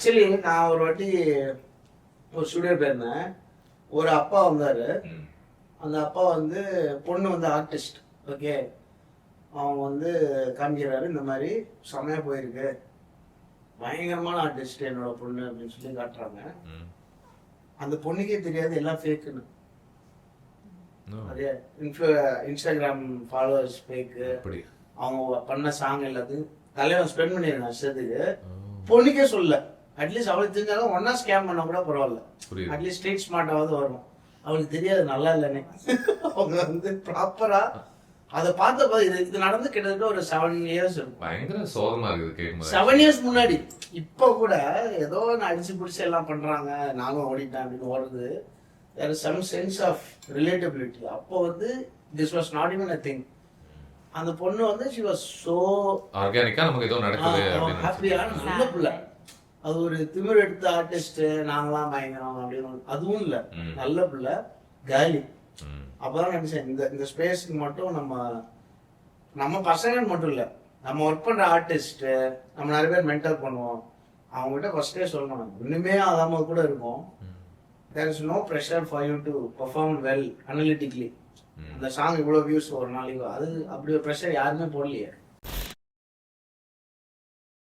Actually நான் ஒரு வாட்டி ஒரு ஸ்டுடியோ போயிருந்தேன். ஒரு அப்பா வந்தாரு. அந்த அப்பா வந்து பொண்ணு வந்து ஆர்டிஸ்ட். ஓகே, அவங்க வந்து காமிக்கிறாரு, இந்த மாதிரி செமையா போயிருக்கு, பயங்கரமான ஆர்டிஸ்ட் என்னோட பொண்ணு அப்படின்னு சொல்லி காட்டுறாங்க. அந்த பொண்ணுக்கே தெரியாது எல்லாம் ஃபேக்குன்னு. அதே இன்ஸ்டாகிராம் ஃபாலோவர்ஸ் ஃபேக்கு, அவங்க பண்ண சாங் எல்லாத்தையும் தலைவன் ஸ்பெண்ட் பண்ணிருக்கான் வருஷத்துக்கு. பொண்ணுக்கே சொல்ல, அட்லீஸ்ட் அவளுக்கு தெரிஞ்சாலும் ஒன்னா ஸ்கேம் பண்ண கூட பரவாயில்ல, அட்லீஸ்ட் ஸ்ட்ரீட் ஸ்மார்ட்டாவது வரும். அவளுக்கு தெரியாது நல்லா இல்லைன்னு. அவங்க வந்து ப்ராப்பரா அதை பார்த்தப்ப இது நடந்து கிட்டத்தட்ட ஒரு 7 years இருக்கும். பயங்கர சோகமா இருக்குது 7 years முன்னாடி. இப்போ கூட ஏதோ அடிச்சு பிடிச்சி எல்லாம் பண்றாங்க, நானும் ஓடிட்டேன் அப்படின்னு ஓடுறது. there is some sense of relatability. அப்போ வந்து this was not even a thing. அந்த பொண்ணு வந்து she was so ஆர்கானிக்கா நமக்கு ஏதோ நடக்குது அப்படின்னு ஹாப்பியான நல்ல பிள்ளை. அது ஒரு திமிர் எடுத்த ஆர்டிஸ்ட், நாங்களாம் பயங்கரம் அப்படின்னு அதுவும் இல்லை, நல்ல பிள்ளை, காலி. அப்பதான் நினைச்சேன் இந்த ஸ்பேஸ்க்கு மட்டும் நம்ம பசங்க மட்டும் இல்லை, நம்ம ஒர்க் பண்ற ஆர்டிஸ்ட், நம்ம நிறைய பேர் மென்டர் பண்ணுவோம், அவங்க கிட்ட ஃபர்ஸ்டே சொல்லணும், இன்னுமே அதாம கூட இருக்கும். there is no pressure for you to perform well analytically. அந்த சாங் இவ்வளவு வியூஸ் ஒரு நாளைக்கு, அது அப்படி ஒரு ப்ரெஷர் யாருமே போடலையே.